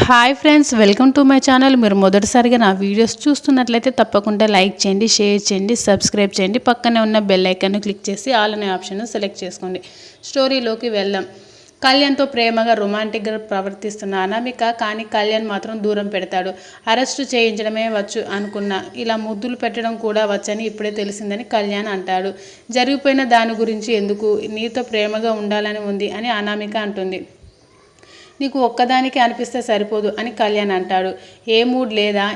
Hi friends, welcome to my channel. మీరు మొదటిసారిగా నా వీడియోస్ చూస్తున్నట్లయితే తప్పకుండా లైక్ చేయండి, షేర్ చేయండి, సబ్స్క్రైబ్ చేయండి. పక్కనే ఉన్న బెల్ ఐకాన్ను క్లిక్ చేసి ఆల్ అనే ఆప్షన్ను సెలెక్ట్ చేసుకోండి. స్టోరీలోకి వెళ్దాం. కళ్యాణ్తో ప్రేమగా రొమాంటిక్గా ప్రవర్తిస్తున్న అనామిక కానీ కళ్యాణ్ మాత్రం దూరం పెడతాడు. అరెస్టు చేయించడమే వచ్చు అనుకున్నా, ఇలా ముద్దులు పెట్టడం కూడా వచ్చని ఇప్పుడే తెలిసిందని కళ్యాణ్ అంటాడు. జరిగిపోయిన దాని గురించి ఎందుకు, నీతో ప్రేమగా ఉండాలని ఉంది అని అనామిక అంటుంది. నీకు ఒక్కదానికి అనిపిస్తే సరిపోదు అని కళ్యాణ్ అంటాడు. ఏ మూడ్ లేదా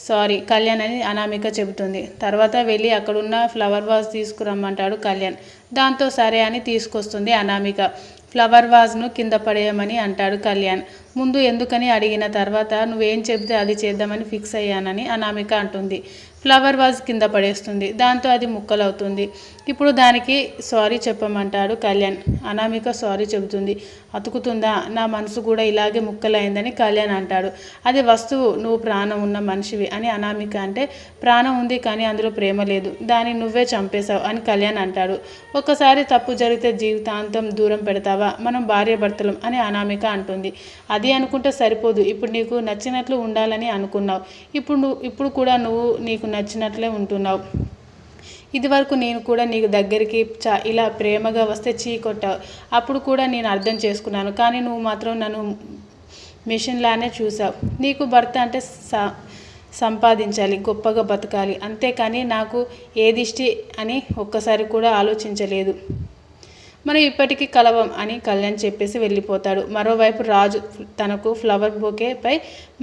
సారీ కళ్యాణ్ అని అనామిక చెబుతుంది. తర్వాత వెళ్ళి అక్కడున్న ఫ్లవర్ వాజ్ తీసుకురమ్మంటాడు కళ్యాణ్. దాంతో సరే అని తీసుకొస్తుంది అనామిక. ఫ్లవర్ వాజ్ను కింద పడేయమని అంటాడు కళ్యాణ్. ముందు ఎందుకని అడిగిన తర్వాత నువ్వేం చెబితే అది చేద్దామని ఫిక్స్ అయ్యానని అనామిక అంటుంది. ఫ్లవర్ వాజ్ కింద పడేస్తుంది. దాంతో అది ముక్కలవుతుంది. ఇప్పుడు దానికి సారీ చెప్పమంటాడు కళ్యాణ్. అనామిక సారీ చెబుతుంది. అతుకుతుందా, నా మనసు కూడా ఇలాగే ముక్కలైందని కళ్యాణ్ అంటాడు. అది వస్తువు, నువ్వు ప్రాణం ఉన్న మనిషివి అని అనామిక అంటే, ప్రాణం ఉంది కానీ అందులో ప్రేమ లేదు, దాన్ని నువ్వే చంపేశావు అని కళ్యాణ్ అంటాడు. ఒక్కసారి తప్పు జరిగితే జీవితాంతం దూరం పెడతావా, మనం భార్యాభర్తలం అని అనామిక అంటుంది. అది అనుకుంటే సరిపోదు, ఇప్పుడు నీకు నచ్చినట్లు ఉండాలని అనుకున్నావు, ఇప్పుడు కూడా నువ్వు నీకు నచ్చినట్లే ఉంటున్నావు. ఇదివరకు నేను కూడా నీకు దగ్గరికి ఇలా ప్రేమగా వస్తే చీకొట్టావు, అప్పుడు కూడా నేను అర్థం చేసుకున్నాను. కానీ నువ్వు మాత్రం నన్ను మిషన్లానే చూసావు. నీకు భర్త అంటే సంపాదించాలి, గొప్పగా బతకాలి, అంతేకాని నాకు ఏదిష్టి అని ఒక్కసారి కూడా ఆలోచించలేదు. మనం ఇప్పటికీ కలవం అని కళ్యాణ్ చెప్పేసి వెళ్ళిపోతాడు. మరోవైపు రాజు తనకు ఫ్లవర్ బొకేపై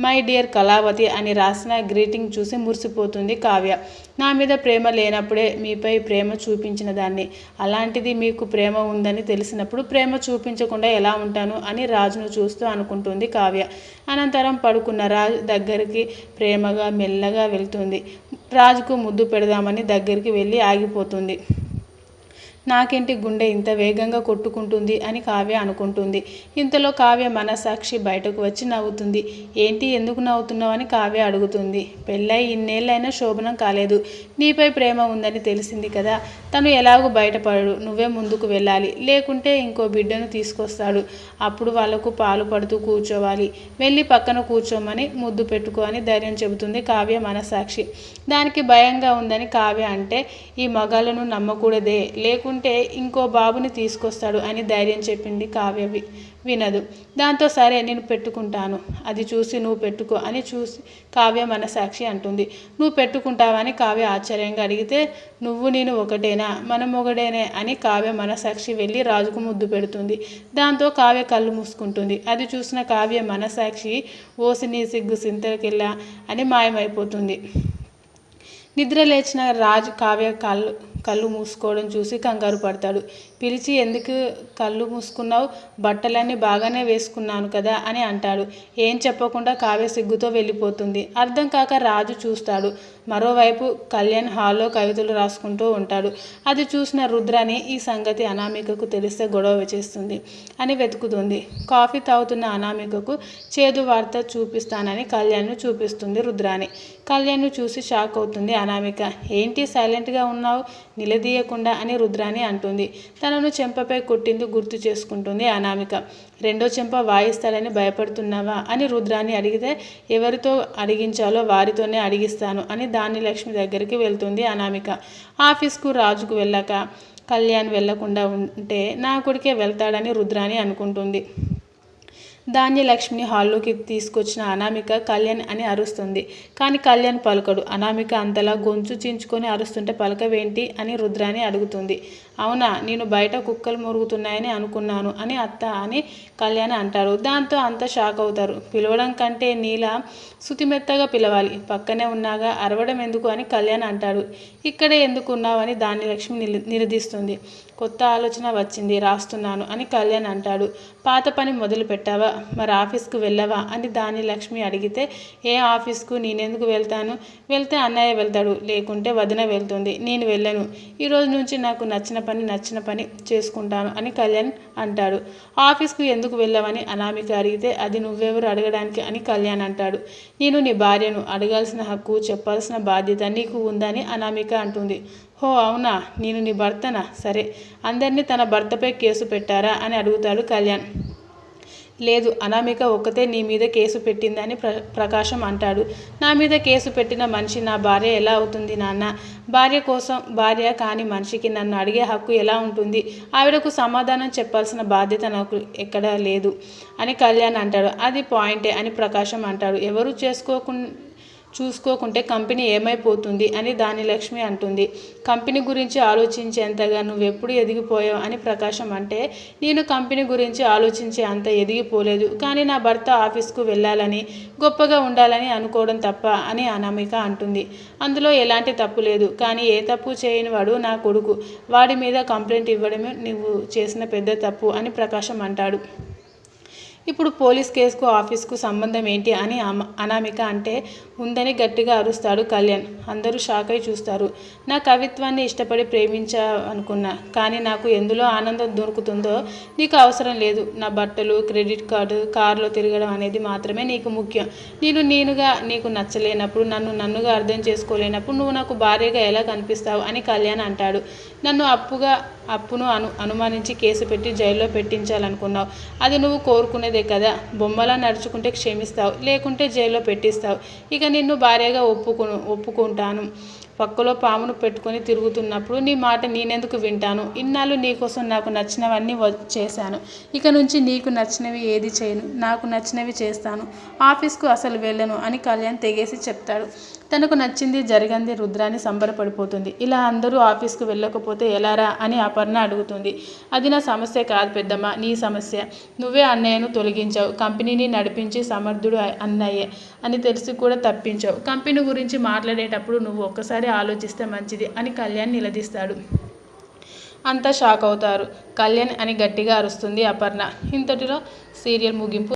మై డియర్ కళావతి అని రాసిన గ్రీటింగ్ చూసి మురిసిపోతుంది కావ్య. నా మీద ప్రేమ లేనప్పుడే మీపై ప్రేమ చూపించిన దాన్ని, అలాంటిది మీకు ప్రేమ ఉందని తెలిసినప్పుడు ప్రేమ చూపించకుండా ఎలా ఉంటాను అని రాజును చూస్తూ అనుకుంటుంది కావ్య. అనంతరం పడుకున్న రాజు దగ్గరికి ప్రేమగా మెల్లగా వెళ్తుంది. రాజుకు ముద్దు పెడదామని దగ్గరికి వెళ్ళి ఆగిపోతుంది. నాకేంటి గుండె ఇంత వేగంగా కొట్టుకుంటుంది అని కావ్య అనుకుంటుంది. ఇంతలో కావ్య మనసాక్షి బయటకు వచ్చి నవ్వుతుంది. ఏంటి, ఎందుకు నవ్వుతున్నావు అని కావ్య అడుగుతుంది. పెళ్ళై ఇన్నేళ్ళైనా శోభనం కాలేదు, నీపై ప్రేమ ఉందని తెలిసింది కదా, తను ఎలాగూ బయటపడడు, నువ్వే ముందుకు వెళ్ళాలి, లేకుంటే ఇంకో బిడ్డను తీసుకొస్తాడు, అప్పుడు వాళ్లకు పాలు పడుతూ కూర్చోవాలి, వెళ్ళి పక్కన కూర్చోమని ముద్దు పెట్టుకో అని ధైర్యం చెబుతుంది కావ్య మనసాక్షి. దానికి భయంగా ఉందని కావ్య అంటే, ఈ మగాళ్ళను నమ్మకూడదే, లేకుంటే ఇంకో బాబుని తీసుకొస్తాడు అని ధైర్యం చెప్పింది కావ్య. వినదు. దాంతో సరే నేను పెట్టుకుంటాను, అది చూసి నువ్వు పెట్టుకో అని కావ్య మనసాక్షి అంటుంది. నువ్వు పెట్టుకుంటావని కావ్య ఆశ్చర్యంగా అడిగితే, నువ్వు నేను ఒకటేనా, మనం ఒకటేనే అని కావ్య మనసాక్షి వెళ్ళి రాజుకు ముద్దు పెడుతుంది. దాంతో కావ్య కళ్ళు మూసుకుంటుంది. అది చూసిన కావ్య మనసాక్షి ఓసి నీ సిగ్గు సింతకెళ్ళా అని మాయమైపోతుంది. నిద్ర లేచిన రాజు కావ్య కళ్ళు మూసుకోవడం చూసి కంగారు పడతాడు. పిలిచి, ఎందుకు కళ్ళు మూసుకున్నావు, బట్టలన్నీ బాగానే వేసుకున్నాను కదా అని అంటాడు. ఏం చెప్పకుండా కావ్య సిగ్గుతో వెళ్ళిపోతుంది. అర్థం కాక రాజు చూస్తాడు. మరోవైపు కళ్యాణ్ హాల్లో కవితలు రాసుకుంటూ ఉంటాడు. అది చూసిన రుద్రాని ఈ సంగతి అనామికకు తెలిస్తే గొడవ చేస్తుంది అని వెతుకుతుంది. కాఫీ తాగుతున్న అనామికకు చేదు వార్త చూపిస్తానని కళ్యాణ్ను చూపిస్తుంది రుద్రాని. కళ్యాణ్ను చూసి షాక్ అవుతుంది అనామిక. ఏంటి సైలెంట్గా ఉన్నావు, నిలదీయకుండా అని రుద్రాని అంటుంది. తనను చెంపపై కొట్టింది గుర్తు చేసుకుంటుంది అనామిక. రెండో చెంప వాయిస్తాడని భయపడుతున్నావా అని రుద్రాని అడిగితే, ఎవరితో అడిగించాలో వారితోనే అడిగిస్తాను అని ధాన్యలక్ష్మి దగ్గరికి వెళ్తుంది అనామిక. ఆఫీస్కు రాజుకు వెళ్ళాక కళ్యాణ్ వెళ్లకుండా ఉంటే నా కొడుకే వెళ్తాడని రుద్రాని అనుకుంటుంది. ధాన్యలక్ష్మిని హాల్లోకి తీసుకొచ్చిన అనామిక కళ్యాణ్ అని అరుస్తుంది. కానీ కళ్యాణ్ పలకడు. అనామిక అంతలా గొంతు చించుకొని అరుస్తుంటే పలకవేంటి అని రుద్రాని అడుగుతుంది. అవునా, నేను బయట కుక్కలు మురుగుతున్నాయని అనుకున్నాను అని అత్త అని కళ్యాణ్ అంటారు. దాంతో అంతా షాక్ అవుతారు. పిలవడం కంటే నీలా శుతిమెత్తగా పిలవాలి, పక్కనే ఉన్నాగా అరవడం ఎందుకు అని కళ్యాణ్ అంటాడు. ఇక్కడే ఎందుకు ఉన్నావని ధాన్యలక్ష్మి నిలదీస్తుంది. కొత్త ఆలోచన వచ్చింది, రాస్తున్నాను అని కళ్యాణ్ అంటాడు. పాత పని మొదలు పెట్టావా, మరి ఆఫీస్కు వెళ్ళవా అని ధాన్యలక్ష్మి అడిగితే, ఏ ఆఫీస్కు నేనెందుకు వెళ్తాను, వెళ్తే అన్నయ్య వెళ్తాడు, లేకుంటే వదిన వెళ్తుంది, నేను వెళ్ళను, ఈరోజు నుంచి నాకు నచ్చిన పని చేసుకుంటాను అని కళ్యాణ్ అంటాడు. ఆఫీస్కు ఎందుకు వెళ్ళవని అనామిక అడిగితే, అది నువ్వెవరు అడగడానికి అని కళ్యాణ్ అంటాడు. నేను నీ భార్యను, అడగాల్సిన హక్కు, చెప్పాల్సిన బాధ్యత నీకు ఉందని అనామిక అంటుంది. హో అవునా, నేను నీ భర్తనా, సరే అందరినీ తన భర్తపై కేసు పెట్టారా అని అడుగుతాడు కళ్యాణ్. లేదు, అనామిక ఒక్కతే నీ మీద కేసు పెట్టిందని ప్రకాశం అంటాడు. నా మీద కేసు పెట్టిన మనిషి నా భార్య ఎలా అవుతుంది నాన్న? భార్య కాని మనిషికి నన్ను అడిగే హక్కు ఎలా ఉంటుంది? ఆవిడకు సమాధానం చెప్పాల్సిన బాధ్యత నాకు ఎక్కడా లేదు అని కళ్యాణ్ అంటాడు. అది పాయింటే అని ప్రకాశం అంటాడు. ఎవరు చూసుకోకుంటే కంపెనీ ఏమైపోతుంది అని దానిలక్ష్మి అంటుంది. కంపెనీ గురించి ఆలోచించేంతగా నువ్వెప్పుడు ఎదిగిపోయావు అని ప్రకాశం అంటే, నేను కంపెనీ గురించి ఆలోచించే అంత ఎదిగిపోలేదు, కానీ నా భర్త ఆఫీస్కు వెళ్ళాలని గొప్పగా ఉండాలని అనుకోవడం తప్ప అని అనామిక అంటుంది. అందులో ఎలాంటి తప్పు లేదు, కానీ ఏ తప్పు చేయని వాడు నా కొడుకు, వాడి మీద కంప్లైంట్ ఇవ్వడమే నువ్వు చేసిన పెద్ద తప్పు అని ప్రకాశం అంటాడు. ఇప్పుడు పోలీస్ కేసుకు ఆఫీస్కు సంబంధం ఏంటి అని అనామిక అంటే, ఉందని గట్టిగా అరుస్తాడు కళ్యాణ్. అందరూ షాక్ అయి చూస్తారు. నా కవిత్వాన్ని ఇష్టపడి ప్రేమించావనుకున్నా, కానీ నాకు ఎందులో ఆనందం దొరుకుతుందో నీకు అవసరం లేదు. నా బట్టలు, క్రెడిట్ కార్డు, కారులో తిరగడం అనేది మాత్రమే నీకు ముఖ్యం. నేనుగా నీకు నచ్చలేనప్పుడు, నన్నుగా అర్థం చేసుకోలేనప్పుడు నువ్వు నాకు భార్యగా ఎలా కనిపిస్తావు అని కళ్యాణ్ అంటాడు. నన్ను అప్పును అనుమానించి కేసు పెట్టి జైల్లో పెట్టించాలనుకున్నావు. అది నువ్వు కోరుకునేదే కదా. బొమ్మలా నడుచుకుంటే క్షమిస్తావు, లేకుంటే జైల్లో పెట్టిస్తావు. ఇక నిన్ను భార్యగా ఒప్పుకుంటాను. పక్కలో పామును పెట్టుకొని తిరుగుతున్నప్పుడు నీ మాట నేనెందుకు వింటాను? ఇన్నాళ్ళు నీకోసం నాకు నచ్చినవన్నీ చేశాను. ఇక నుంచి నీకు నచ్చినవి ఏది చేయను, నాకు నచ్చినవి చేస్తాను. ఆఫీస్కు అసలు వెళ్ళను అని కళ్యాణ్ తెగేసి చెప్తాడు. తనకు నచ్చింది జరిగింది రుద్రాని సంబరపడిపోతుంది. ఇలా అందరూ ఆఫీస్కు వెళ్ళకపోతే ఎలారా అని అపర్ణ అడుగుతుంది. అది నా సమస్య కాదు పెద్దమ్మ, నీ సమస్య. నువ్వే అన్నయ్యను తొలగించావు, కంపెనీని నడిపించి సమర్థుడు అన్నయ్యే అని తెలిసి కూడా తప్పించావు. కంపెనీ గురించి మాట్లాడేటప్పుడు నువ్వు ఒక్కసారి ఆలోచిస్తే మంచిది అని కళ్యాణ్ నిలదీస్తాడు. అంతా షాక్ అవుతారు. కళ్యాణ్ అని గట్టిగా అరుస్తుంది అపర్ణ. ఇంతటిలో సీరియల్ ముగింపు.